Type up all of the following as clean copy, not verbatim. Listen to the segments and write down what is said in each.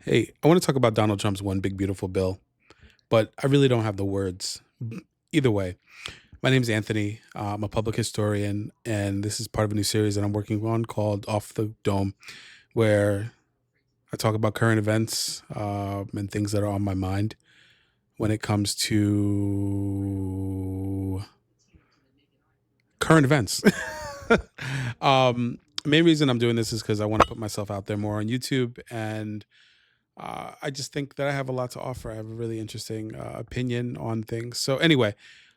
Hey, I want to talk about Donald Trump's one big beautiful bill, but I really don't have the words. Either way, my name is Anthony. I'm a public historian, and this is part of a new series that I'm working on called Off the Dome, where I talk about current events and things that are on my mind when it comes to current events. Main reason I'm doing this is because I want to put myself out there more on YouTube, and I just think that I have a lot to offer. I have a really interesting opinion on things. So, anyway,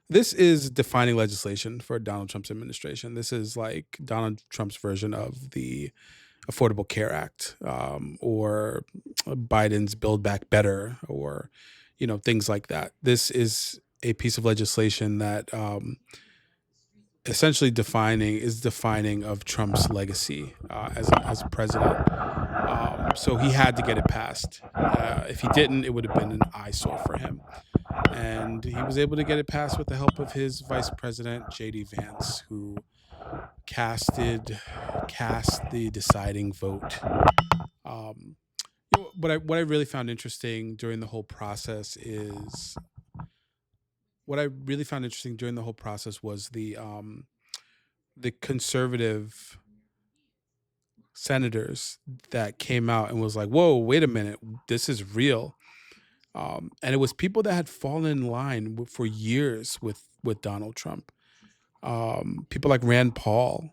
this is defining legislation for Donald Trump's administration. This is like Donald Trump's version of the Affordable Care Act, or Biden's Build Back Better, or things like that. This is a piece of legislation that essentially defining of Trump's legacy as a president. So he had to get it passed. If he didn't, it would have been an eyesore for him. And he was able to get it passed with the help of his vice president, J.D. Vance, who cast the deciding vote. Um, what I really found interesting during the whole process is what I really found interesting during the whole process was the conservative senators that came out and was like, "Whoa, wait a minute, this is real." And it was people that had fallen in line for years with Donald Trump. People like Rand Paul,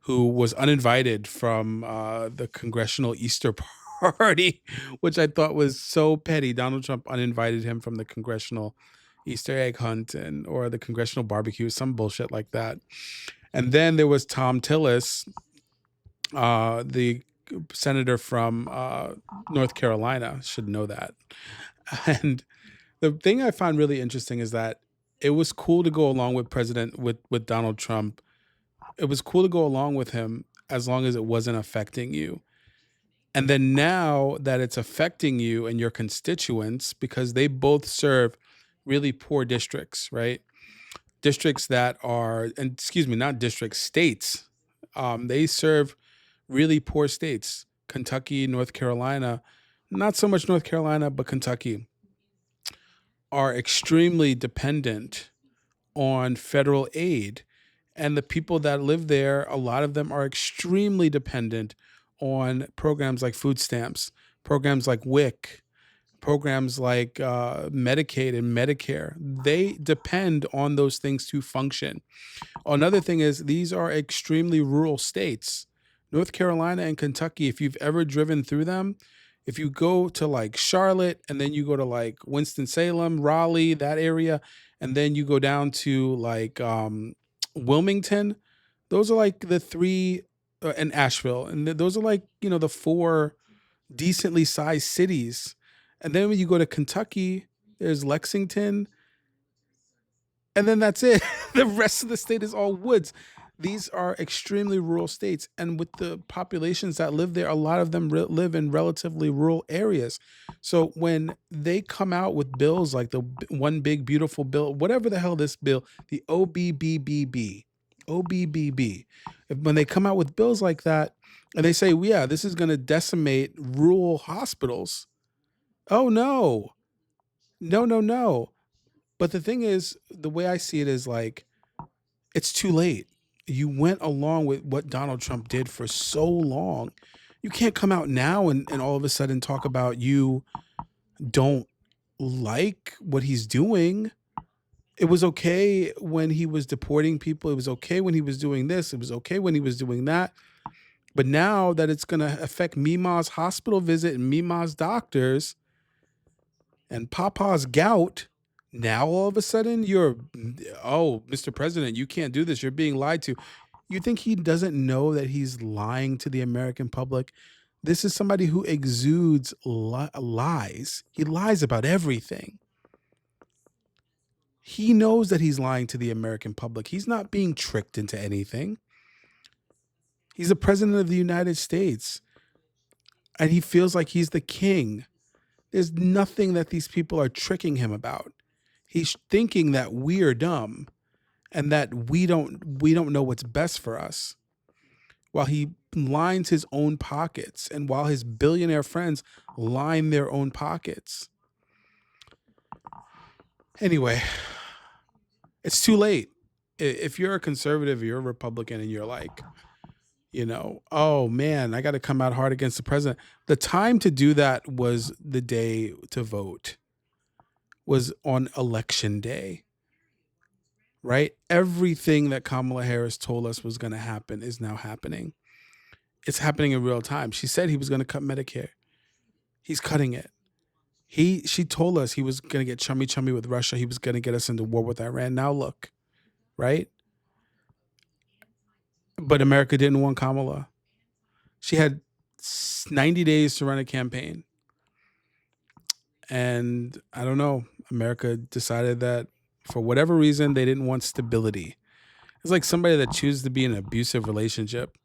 who was uninvited from the Congressional Easter Party, which I thought was so petty. Donald Trump uninvited him from the Congressional Easter egg hunt or the Congressional barbecue, some bullshit like that. And then there was Tom Tillis, the senator from North Carolina, should know that. And the thing I find really interesting is that it was cool to go along with with Donald Trump. It was cool to go along with him as long as it wasn't affecting you. And then now that it's affecting you and your constituents, because they both serve really poor districts, right? Districts that are, and excuse me, not districts, states. They serve really poor states. Kentucky, North Carolina, not so much North Carolina, but Kentucky are extremely dependent on federal aid. And the people that live there, a lot of them are extremely dependent on programs like food stamps, programs like WIC, programs like Medicaid and Medicare. They depend on those things to function. Another thing is these are extremely rural states. North Carolina and Kentucky, if you've ever driven through them, if you go to like Charlotte and then you go to like Winston-Salem, Raleigh, that area, and then you go down to like Wilmington, those are like the three, and Asheville, and those are like, the four decently sized cities. And then when you go to Kentucky, there's Lexington, and then that's it. The rest of the state is all woods. These are extremely rural states, and with the populations that live there, a lot of them live in relatively rural areas. So when they come out with bills like the one big beautiful bill, whatever the hell this bill, the OBBB, when they come out with bills like that, and they say, well, yeah, this is going to decimate rural hospitals. Oh no, no, no, no. But the thing is, the way I see it is like, it's too late. You went along with what Donald Trump did for so long. You can't come out now and all of a sudden talk about you don't like what he's doing. It was okay when he was deporting people. It was okay when he was doing this. It was okay when he was doing that. But now that it's going to affect Mima's hospital visit and Mima's doctors and Papa's gout, now all of a sudden oh, Mr. President, you can't do this. You're being lied to. You think he doesn't know that he's lying to the American public? This is somebody who exudes lies. He lies about everything. He knows that he's lying to the American public. He's not being tricked into anything. He's the president of the United States, and he feels like he's the king. There's nothing that these people are tricking him about. He's thinking that we are dumb and that we don't know what's best for us, while he lines his own pockets, and while his billionaire friends line their own pockets. Anyway, it's too late. If you're a conservative, you're a Republican, and you're like, oh man, I got to come out hard against the president. The time to do that was the day to vote, was on election day, right? Everything that Kamala Harris told us was going to happen is now happening. It's happening in real time. She said he was going to cut Medicare. He's cutting it. She told us he was going to get chummy with Russia. He was going to get us into war with Iran. Now look, right? But America didn't want Kamala. She had 90 days to run a campaign. And I don't know, America decided that for whatever reason, they didn't want stability. It's like somebody that chooses to be in an abusive relationship.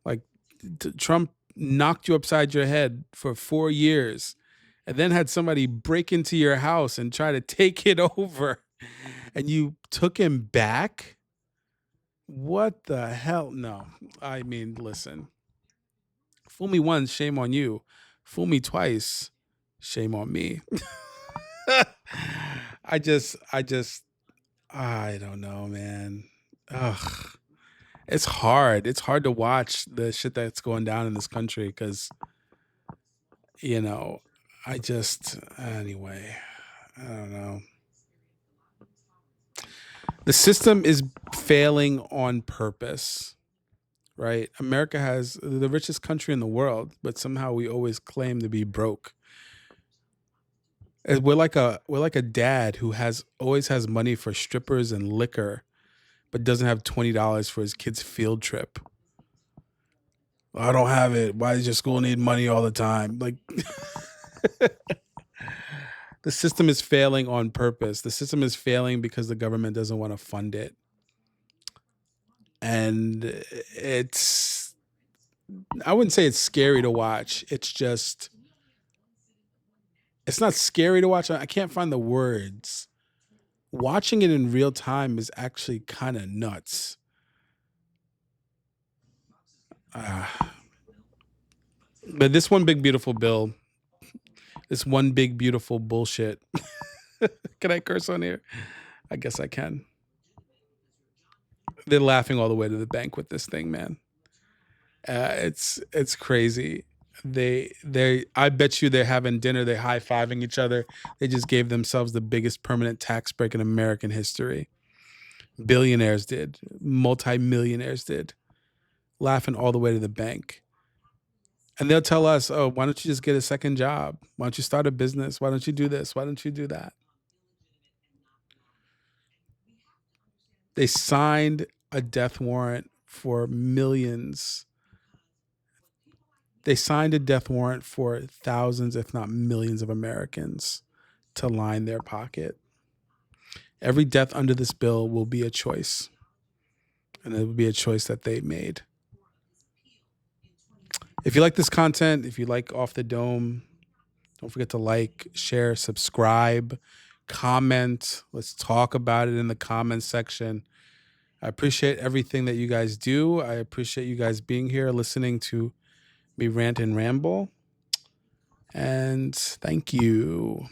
Like Trump knocked you upside your head for 4 years and then had somebody break into your house and try to take it over, and you took him back? What the hell? No. I mean, listen. Fool me once, shame on you. Fool me twice, shame on me. I just I don't know, man. Ugh. It's hard. It's hard to watch the shit that's going down in this country because, you know, anyway, I don't know. The system is failing on purpose, right? America has the richest country in the world, but somehow we always claim to be broke. We're like a dad who always has money for strippers and liquor, but doesn't have $20 for his kid's field trip. I don't have it. Why does your school need money all the time? Like, the system is failing on purpose. The system is failing because the government doesn't want to fund it. And I wouldn't say it's scary to watch. It's not scary to watch. I can't find the words. Watching it in real time is actually kind of nuts. But this one big beautiful bill, this one big beautiful bullshit. Can I curse on here? I guess I can. They're laughing all the way to the bank with this thing, man. It's crazy. I bet you they're having dinner. They're high fiving each other. They just gave themselves the biggest permanent tax break in American history. Billionaires did, multimillionaires did, laughing all the way to the bank. And they'll tell us, "Oh, why don't you just get a second job? Why don't you start a business? Why don't you do this? Why don't you do that?" They signed a death warrant for millions. They signed a death warrant for thousands, if not millions, of Americans to line their pocket. Every death under this bill will be a choice, and it will be a choice that they made. If you like this content, if you like Off the Dome, don't forget to like, share, subscribe, comment. Let's talk about it in the comments section. I appreciate everything that you guys do. I appreciate you guys being here, listening to me rant and ramble. And thank you.